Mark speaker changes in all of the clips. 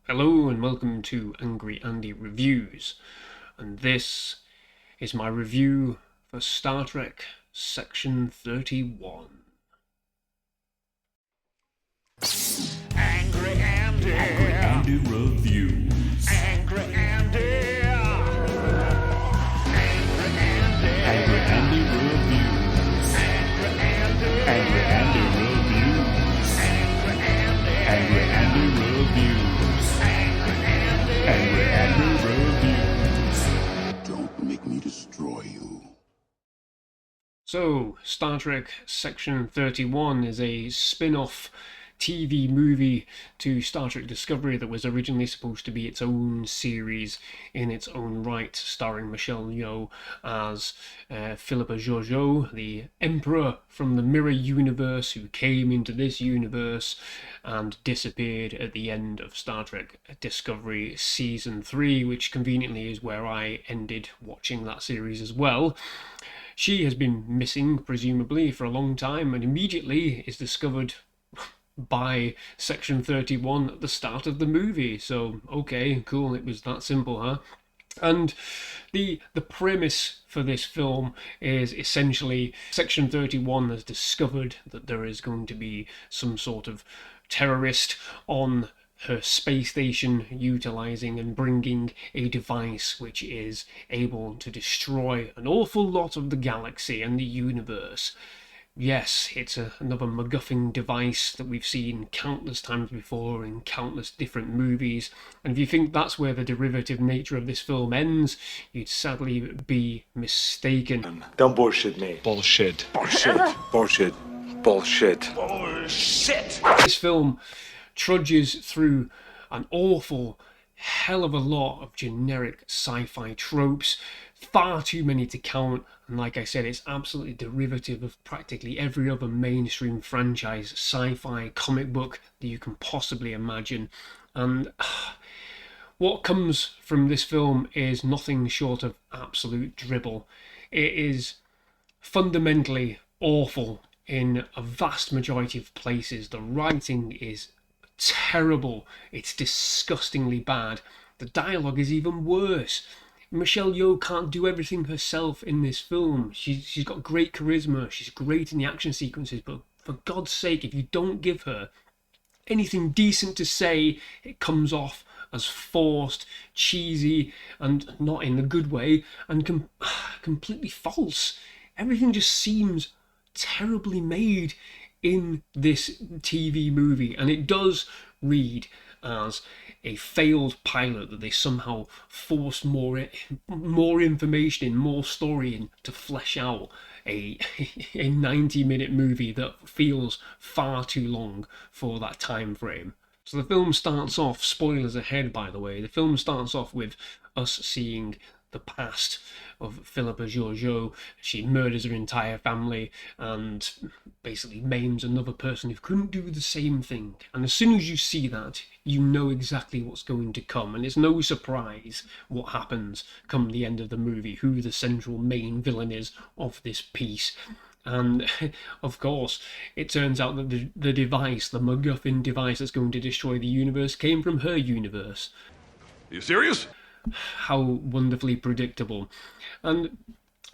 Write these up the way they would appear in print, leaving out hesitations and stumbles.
Speaker 1: Hello and welcome to Angry Andy Reviews, and this is my review for Star Trek Section 31.
Speaker 2: Angry Andy.
Speaker 3: Angry Andy Reviews.
Speaker 2: Angry Andy. Angry Andy.
Speaker 3: Angry Andy Reviews.
Speaker 2: Angry Andy.
Speaker 3: Angry Andy Reviews.
Speaker 2: Angry Andy.
Speaker 3: Angry Andy Reviews. Angry Andy Reviews.
Speaker 4: Don't make me destroy you.
Speaker 1: So, Star Trek Section 31 is a spin-off TV movie to Star Trek Discovery that was originally supposed to be its own series in its own right, starring Michelle Yeoh as Philippa Georgiou, the Emperor from the Mirror Universe who came into this universe and disappeared at the end of Star Trek Discovery Season 3, which conveniently is where I ended watching that series as well. She has been missing, presumably, for a long time, and immediately is discovered by Section 31 at the start of the movie. So, okay, cool, it was that simple, huh? And the premise for this film is essentially Section 31 has discovered that there is going to be some sort of terrorist on her space station, utilizing and bringing a device which is able to destroy an awful lot of the galaxy and the universe. Yes, it's another MacGuffin device that we've seen countless times before in countless different movies, and if you think that's where the derivative nature of this film ends, you'd sadly be mistaken.
Speaker 5: Don't bullshit me.
Speaker 3: Bullshit.
Speaker 5: Bullshit. Bullshit. Bullshit.
Speaker 2: Bullshit.
Speaker 1: This film trudges through an awful hell of a lot of generic sci-fi tropes, far too many to count, and like I said, it's absolutely derivative of practically every other mainstream franchise sci-fi comic book that you can possibly imagine. And what comes from this film is nothing short of absolute dribble. It is fundamentally awful in a vast majority of places. The writing is terrible. It's disgustingly bad. The dialogue is even worse. Michelle Yeoh can't do everything herself in this film. She's got great charisma. She's great in the action sequences, but for God's sake, if you don't give her anything decent to say, it comes off as forced, cheesy, and not in a good way, and completely false. Everything just seems terribly made in this TV movie, and it does read as a failed pilot that they somehow forced more information in, more story in to flesh out a 90-minute movie that feels far too long for that time frame. So the film starts off, spoilers ahead by the way, the film starts off with us seeing the past of Philippa Georgiou. She murders her entire family and basically maims another person who couldn't do the same thing. And as soon as you see that, you know exactly what's going to come, and it's no surprise what happens come the end of the movie, who the central main villain is of this piece. And of course, it turns out that the device, the MacGuffin device that's going to destroy the universe, came from her universe.
Speaker 3: You serious?
Speaker 1: How wonderfully predictable. And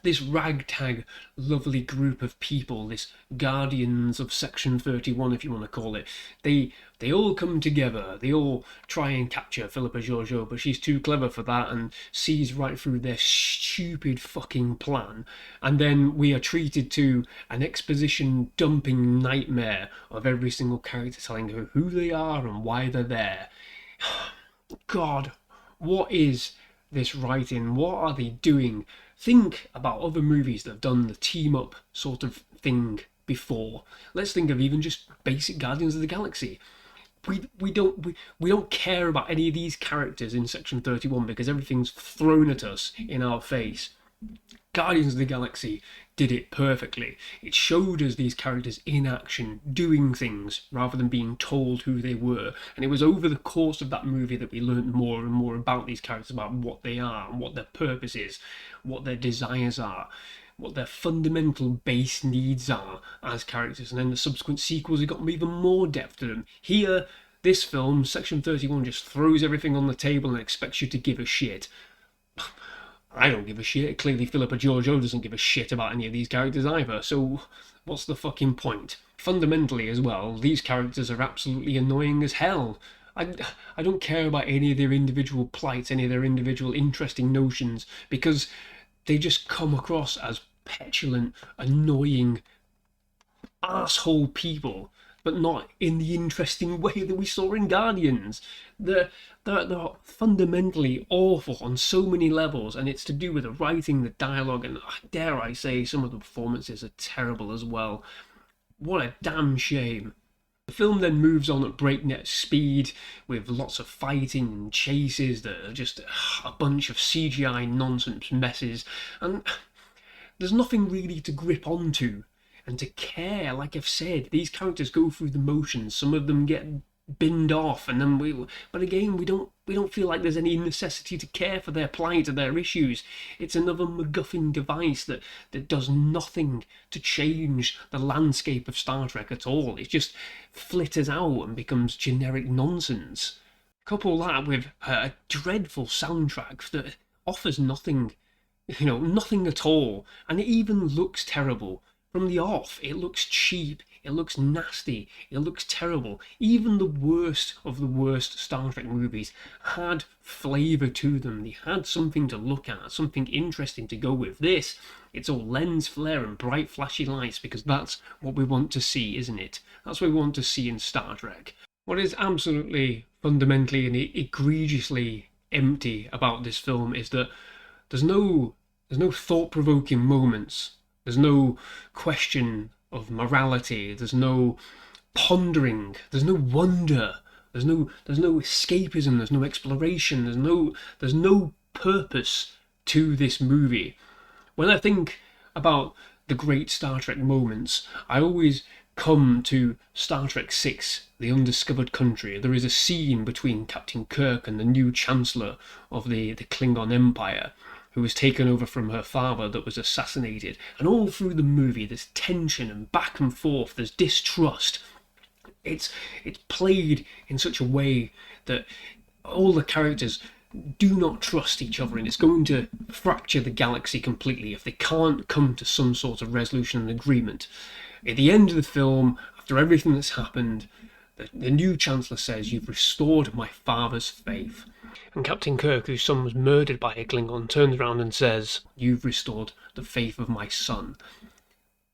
Speaker 1: this ragtag lovely group of people, this guardians of Section 31 if you want to call it, they all come together, they all try and capture Philippa Georgiou, but she's too clever for that and sees right through their stupid fucking plan, and then we are treated to an exposition dumping nightmare of every single character telling her who they are and why they're there. God, what is this writing? What are they doing? Think about other movies that have done the team up sort of thing before. Let's think of even just basic Guardians of the Galaxy. We don't care about any of these characters in Section 31 because everything's thrown at us in our face. Guardians of the Galaxy did it perfectly. It showed us these characters in action, doing things, rather than being told who they were. And it was over the course of that movie that we learned more and more about these characters, about what they are, and what their purpose is, what their desires are, what their fundamental base needs are as characters. And then the subsequent sequels have got even more depth to them. Here, This film, Section 31, just throws everything on the table and expects you to give a shit. I don't give a shit. Clearly Philippa Georgiou doesn't give a shit about any of these characters either, so what's the fucking point? Fundamentally as well, these characters are absolutely annoying as hell. I don't care about any of their individual plights, any of their individual interesting notions, because they just come across as petulant, annoying, asshole people, but not in the interesting way that we saw in Guardians. They're fundamentally awful on so many levels, and it's to do with the writing, the dialogue, and dare I say, some of the performances are terrible as well. What a damn shame. The film then moves on at breakneck speed with lots of fighting and chases that are just a bunch of CGI nonsense messes, and there's nothing really to grip onto and to care. Like I've said, these characters go through the motions, some of them get binned off, and then but again, we don't feel like there's any necessity to care for their plight or their issues. It's another MacGuffin device that does nothing to change the landscape of Star Trek at all. It just flitters out and becomes generic nonsense. Couple that with a dreadful soundtrack that offers nothing, nothing at all, and it even looks terrible. From the off, it looks cheap, it looks nasty, it looks terrible. Even the worst of the worst Star Trek movies had flavour to them. They had something to look at, something interesting to go with. This, it's all lens flare and bright flashy lights, because that's what we want to see, isn't it? That's what we want to see in Star Trek. What is absolutely fundamentally and egregiously empty about this film is that there's no thought-provoking moments. There's no question of morality. There's no pondering. There's no wonder. There's no escapism. There's no exploration. There's no purpose to this movie. When I think about the great Star Trek moments, I always come to Star Trek VI, The Undiscovered Country. There is a scene between Captain Kirk and the new Chancellor of the Klingon Empire, who was taken over from her father that was assassinated. And all through the movie, there's tension and back and forth, there's distrust. It's played in such a way that all the characters do not trust each other, and it's going to fracture the galaxy completely if they can't come to some sort of resolution and agreement. At the end of the film, after everything that's happened, the new Chancellor says, "You've restored my father's faith." And Captain Kirk, whose son was murdered by a Klingon, turns around and says, "You've restored the faith of my son."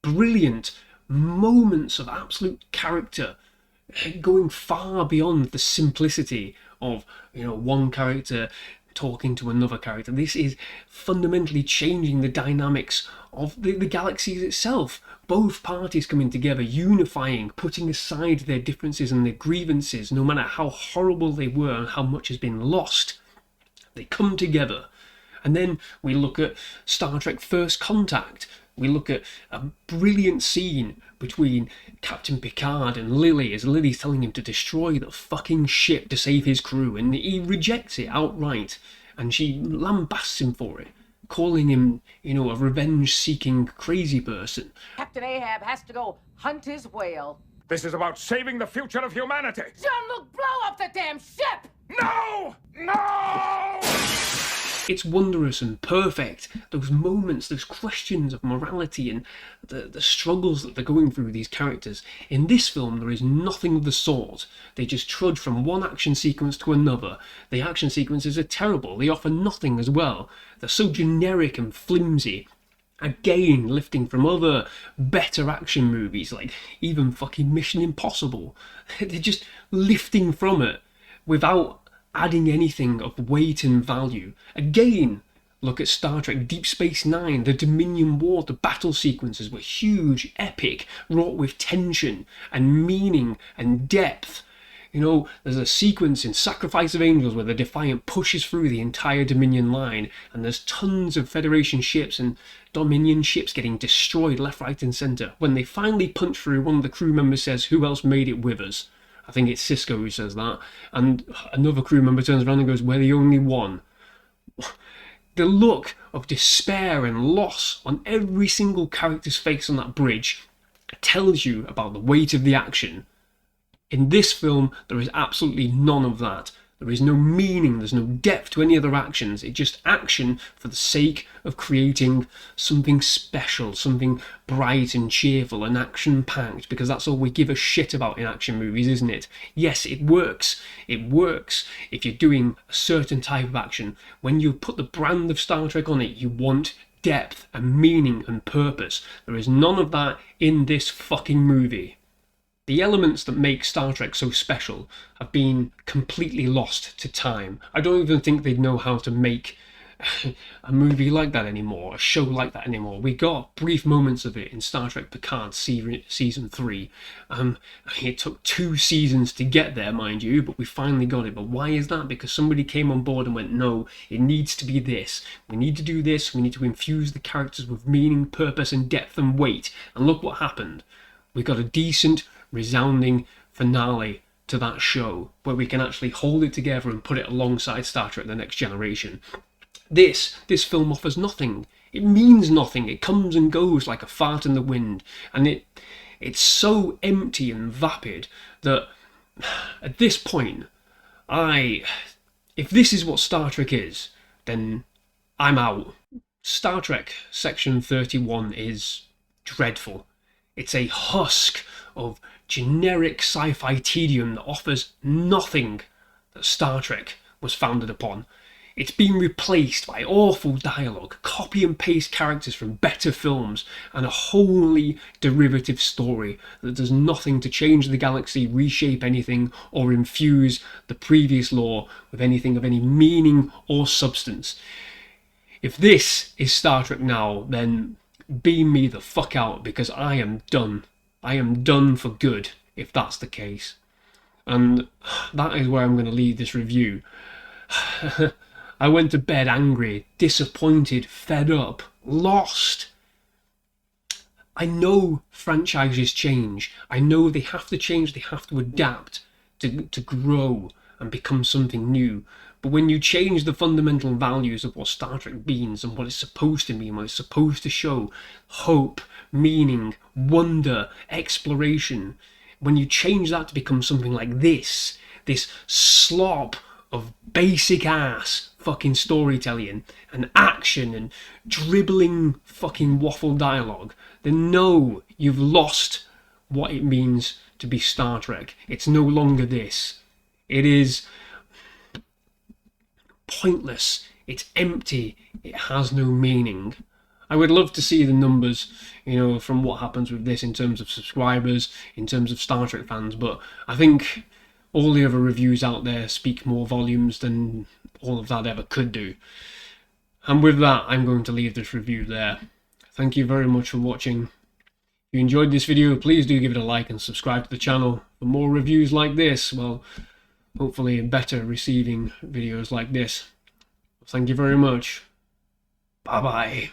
Speaker 1: Brilliant moments of absolute character, going far beyond the simplicity of, one character talking to another character. This is fundamentally changing the dynamics of the galaxy itself. Both parties coming together, unifying, putting aside their differences and their grievances, no matter how horrible they were and how much has been lost. They come together. And then we look at Star Trek First Contact. We look at a brilliant scene between Captain Picard and Lily, as Lily's telling him to destroy the fucking ship to save his crew, and he rejects it outright, and she lambasts him for it, calling him, a revenge-seeking crazy person.
Speaker 6: Captain Ahab has to go hunt his whale.
Speaker 2: This is about saving the future of humanity.
Speaker 6: Jean-Luc, blow up the damn ship!
Speaker 2: No! No!
Speaker 1: It's wondrous and perfect. Those moments, those questions of morality and the struggles that they're going through, these characters. In this film, there is nothing of the sort. They just trudge from one action sequence to another. The action sequences are terrible. They offer nothing as well. They're so generic and flimsy. Again, lifting from other better action movies, like even fucking Mission Impossible. They're just lifting from it without adding anything of weight and value. Again, look at Star Trek Deep Space Nine, the Dominion War. The battle sequences were huge, epic, wrought with tension and meaning and depth. There's a sequence in Sacrifice of Angels where the Defiant pushes through the entire Dominion line, and there's tons of Federation ships and Dominion ships getting destroyed left, right and centre. When they finally punch through, one of the crew members says, "Who else made it with us?" I think it's Cisco who says that, and another crew member turns around and goes, "We're the only one." The look of despair and loss on every single character's face on that bridge tells you about the weight of the action. In this film, there is absolutely none of that. There is no meaning, there's no depth to any of their actions. It's just action for the sake of creating something special, something bright and cheerful and action-packed, because that's all we give a shit about in action movies, isn't it? Yes, it works. It works if you're doing a certain type of action. When you put the brand of Star Trek on it, you want depth and meaning and purpose. There is none of that in this fucking movie. The elements that make Star Trek so special have been completely lost to time. I don't even think they'd know how to make a movie like that anymore, a show like that anymore. We got brief moments of it in Star Trek Picard season 3. It took 2 seasons to get there, mind you, but we finally got it. But why is that? Because somebody came on board and went, no, it needs to be this. We need to do this. We need to infuse the characters with meaning, purpose, and depth and weight. And look what happened. We got a decent, resounding finale to that show where we can actually hold it together and put it alongside Star Trek The Next Generation. This film offers nothing. It means nothing. It comes and goes like a fart in the wind, and it's so empty and vapid that at this point, if this is what Star Trek is, then I'm out. Star Trek Section 31 is dreadful. It's a husk of generic sci-fi tedium that offers nothing that Star Trek was founded upon. It's been replaced by awful dialogue, copy and paste characters from better films, and a wholly derivative story that does nothing to change the galaxy, reshape anything, or infuse the previous lore with anything of any meaning or substance. If this is Star Trek now, then beam me the fuck out, because I am done. I am done for good, if that's the case. And that is where I'm going to leave this review. I went to bed angry, disappointed, fed up, lost. I know franchises change. I know they have to change, they have to adapt to grow and become something new. But when you change the fundamental values of what Star Trek means and what it's supposed to mean, what it's supposed to show, hope, meaning, wonder, exploration, when you change that to become something like this slop of basic ass fucking storytelling and action and dribbling fucking waffle dialogue, then no, you've lost what it means to be Star Trek. It's no longer this. It is pointless, it's empty, it has no meaning. I would love to see the numbers, from what happens with this in terms of subscribers, in terms of Star Trek fans, but I think all the other reviews out there speak more volumes than all of that ever could do. And with that, I'm going to leave this review there. Thank you very much for watching. If you enjoyed this video, please do give it a like and subscribe to the channel for more reviews like this. Well, hopefully better receiving videos like this. Thank you very much. Bye bye.